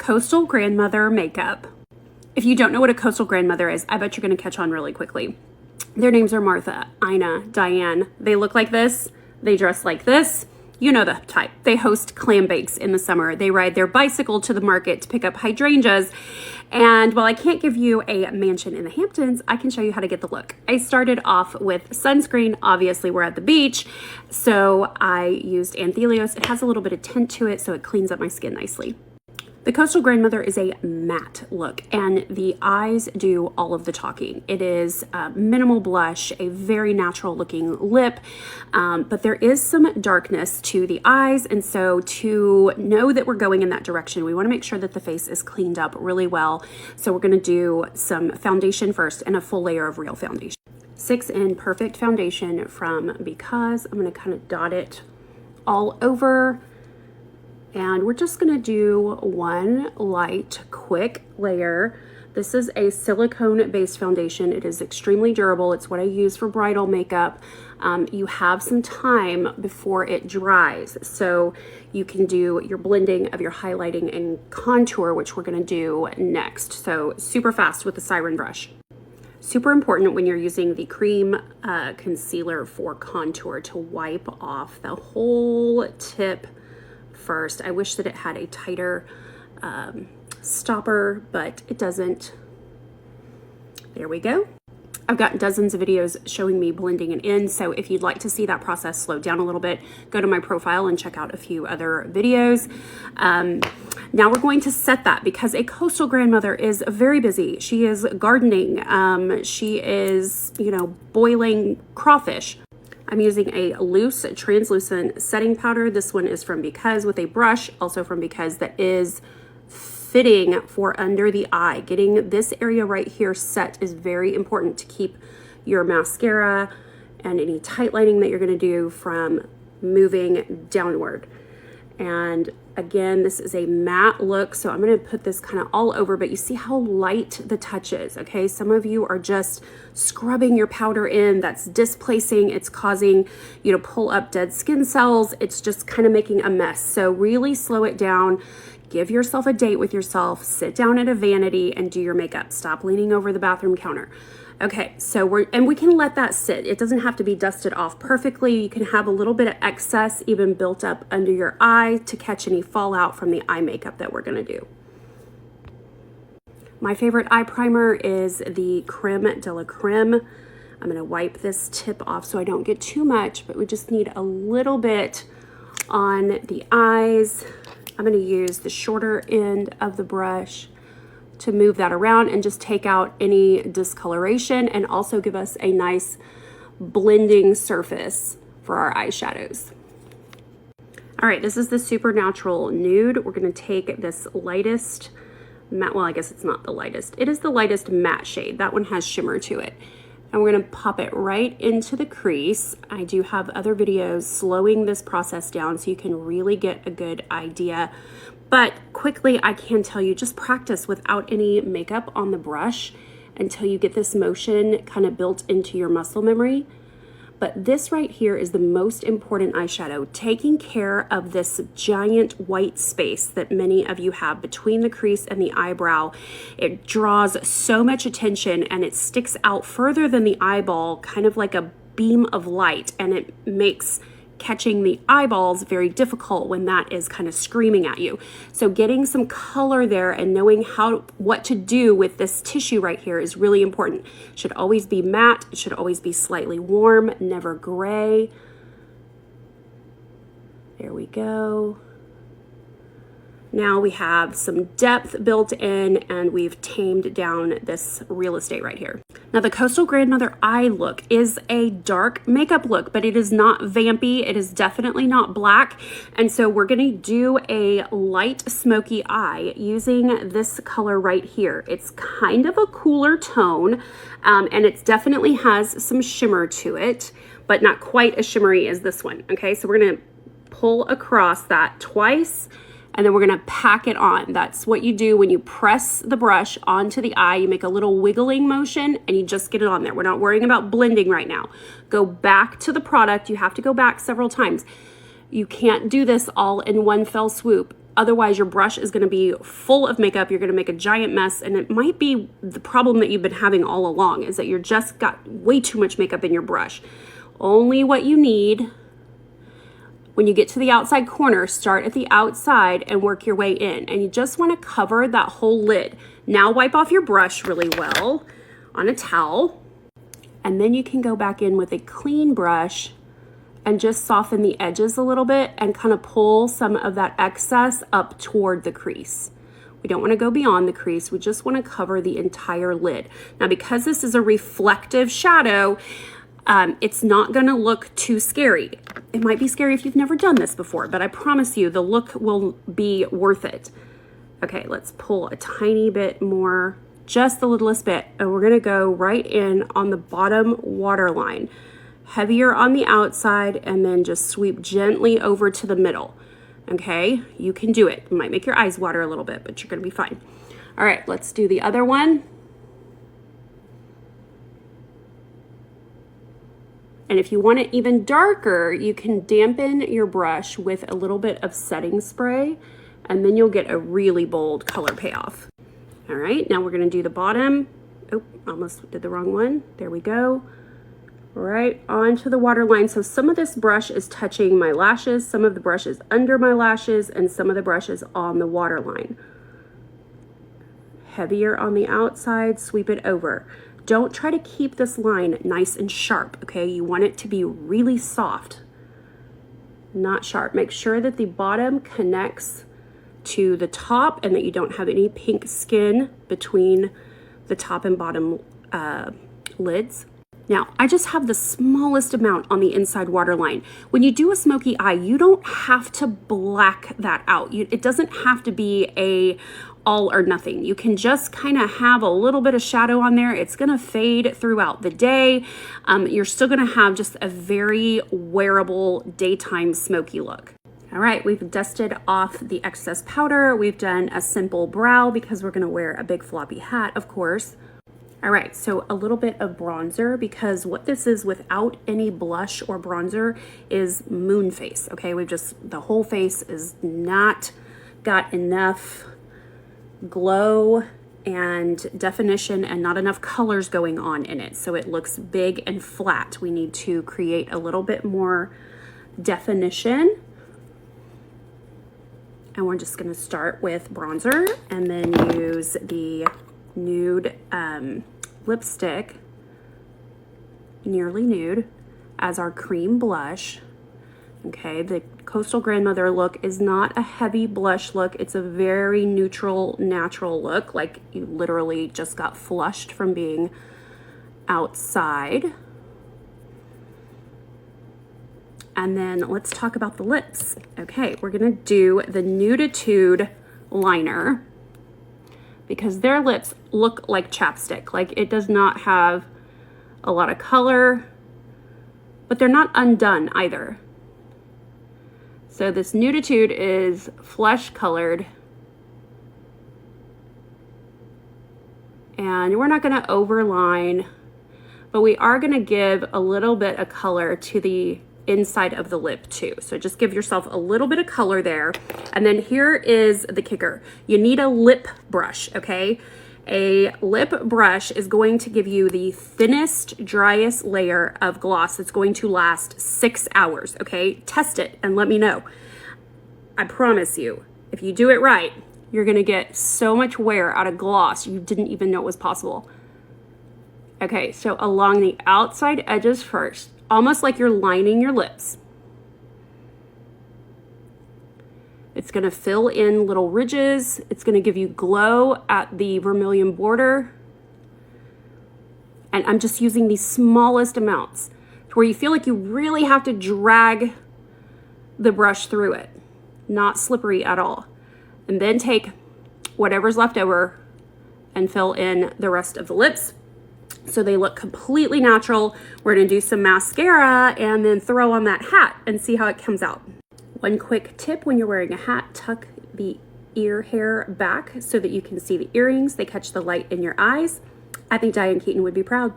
Coastal Grandmother makeup. If you don't know what a Coastal Grandmother is, I bet you're going to catch on really quickly. Their names are Martha, Ina, Diane. They look like this. They dress like this. You know the type. They host clam bakes in the summer. They ride their bicycle to the market to pick up hydrangeas. And while I can't give you a mansion in the Hamptons, I can show you how to get the look. I started off with sunscreen. Obviously, we're at the beach. So I used Anthelios. It has a little bit of tint to it, so it cleans up my skin nicely. The Coastal Grandmother is a matte look, and the eyes do all of the talking. It is minimal blush, a very natural looking lip, but there is some darkness to the eyes, and so to know that we're going in that direction, we want to make sure that the face is cleaned up really well. So we're going to do some foundation first and a full layer of real foundation. 6in Perfect Foundation from Because. I'm going to kind of dot it all over. And we're just gonna do one light, quick layer. This is a silicone-based foundation. It is extremely durable. It's what I use for bridal makeup. You have some time before it dries, so you can do your blending of your highlighting and contour, which we're gonna do next. So super fast with the Siren brush. Super important when you're using the cream concealer for contour to wipe off the whole tip first. I wish that it had a tighter stopper, but it doesn't. There we go. I've got dozens of videos showing me blending it in, so if you'd like to see that process slow down a little bit, go to my profile and check out a few other videos. Now we're going to set that because a Coastal Grandmother is very busy. She is gardening. She is, boiling crawfish. I'm using a loose translucent setting powder. This one is from Because with a brush, also from Because, that is fitting for under the eye. Getting this area right here set is very important to keep your mascara and any tight lining that you're gonna do from moving downward. And again, this is a matte look, so I'm gonna put this kind of all over, but you see how light the touch is, okay? Some of you are just scrubbing your powder in. That's displacing. It's causing you to pull up dead skin cells. It's just kind of making a mess. So really slow it down. Give yourself a date with yourself. Sit down at a vanity and do your makeup. Stop leaning over the bathroom counter. Okay, so we can let that sit. It doesn't have to be dusted off perfectly. You can have a little bit of excess even built up under your eye to catch any fallout from the eye makeup that we're gonna do. My favorite eye primer is the Creme de la Creme. I'm gonna wipe this tip off so I don't get too much, but we just need a little bit on the eyes. I'm gonna use the shorter end of the brush to move that around and just take out any discoloration and also give us a nice blending surface for our eyeshadows. All right, this is the Supernatural Nude. We're gonna take this lightest matte, well, I guess it's not the lightest. It is the lightest matte shade. That one has shimmer to it. And we're gonna pop it right into the crease. I do have other videos slowing this process down so you can really get a good idea. But quickly, I can tell you, just practice without any makeup on the brush until you get this motion kind of built into your muscle memory. But this right here is the most important eyeshadow, taking care of this giant white space that many of you have between the crease and the eyebrow. It draws so much attention and it sticks out further than the eyeball, kind of like a beam of light, and it makes catching the eyeballs very difficult when that is kind of screaming at you. So getting some color there and knowing what to do with this tissue right here is really important. It should always be matte. It should always be slightly warm, never gray. There we go. Now we have some depth built in and we've tamed down this real estate right here. Now the Coastal Grandmother eye look is a dark makeup look, but it is not vampy. It is definitely not black. And so we're gonna do a light smoky eye using this color right here. It's kind of a cooler tone and it definitely has some shimmer to it, but not quite as shimmery as this one. Okay, so we're gonna pull across that twice and then we're gonna pack it on. That's what you do when you press the brush onto the eye. You make a little wiggling motion and you just get it on there. We're not worrying about blending right now. Go back to the product. You have to go back several times. You can't do this all in one fell swoop. Otherwise, your brush is going to be full of makeup. You're going to make a giant mess, and it might be the problem that you've been having all along is that you're just got way too much makeup in your brush. Only what you need. When you get to the outside corner, start at the outside and work your way in. And you just want to cover that whole lid. Now wipe off your brush really well on a towel. And then you can go back in with a clean brush and just soften the edges a little bit and kind of pull some of that excess up toward the crease. We don't want to go beyond the crease. We just want to cover the entire lid. Now, because this is a reflective shadow, it's not going to look too scary. It might be scary if you've never done this before, but I promise you the look will be worth it. Okay, let's pull a tiny bit more, just the littlest bit, and we're going to go right in on the bottom waterline. Heavier on the outside, and then just sweep gently over to the middle. Okay, you can do it. It might make your eyes water a little bit, but you're gonna be fine. All right, let's do the other one. And if you want it even darker, you can dampen your brush with a little bit of setting spray, and then you'll get a really bold color payoff. All right, now we're gonna do the bottom. Oh, almost did the wrong one. There we go. Right onto the waterline. So some of this brush is touching my lashes, some of the brush is under my lashes, and some of the brush is on the waterline. Heavier on the outside, sweep it over. Don't try to keep this line nice and sharp, okay? You want it to be really soft, not sharp. Make sure that the bottom connects to the top and that you don't have any pink skin between the top and bottom lids. Now, I just have the smallest amount on the inside waterline. When you do a smoky eye, you don't have to black that out. It doesn't have to be a all or nothing. You can just kind of have a little bit of shadow on there. It's gonna fade throughout the day. You're still gonna have just a very wearable daytime smoky look. All right, we've dusted off the excess powder. We've done a simple brow because we're gonna wear a big floppy hat, of course. All right, so a little bit of bronzer, because what this is without any blush or bronzer is moon face, okay? The whole face is not got enough glow and definition and not enough colors going on in it. So it looks big and flat. We need to create a little bit more definition. And we're just gonna start with bronzer and then use the nude lipstick, Nearly Nude, as our cream blush. Okay, the Coastal Grandmother look is not a heavy blush look. It's a very neutral, natural look, like you literally just got flushed from being outside. And then let's talk about the lips. Okay, we're gonna do the Nuditude liner, because their lips look like chapstick. Like, it does not have a lot of color, but they're not undone either. So this Nuditude is flesh colored, and we're not gonna overline, but we are gonna give a little bit of color to the inside of the lip too. So just give yourself a little bit of color there. And then here is the kicker. You need a lip brush, okay? A lip brush is going to give you the thinnest, driest layer of gloss that's going to last 6 hours, okay? Test it and let me know. I promise you, if you do it right, you're gonna get so much wear out of gloss you didn't even know it was possible. Okay, so along the outside edges first, almost like you're lining your lips. It's gonna fill in little ridges. It's gonna give you glow at the vermilion border. And I'm just using the smallest amounts to where you feel like you really have to drag the brush through it. Not slippery at all. And then take whatever's left over and fill in the rest of the lips so they look completely natural. We're gonna do some mascara and then throw on that hat and see how it comes out. One quick tip when you're wearing a hat, tuck the ear hair back so that you can see the earrings. They catch the light in your eyes. I think Diane Keaton would be proud.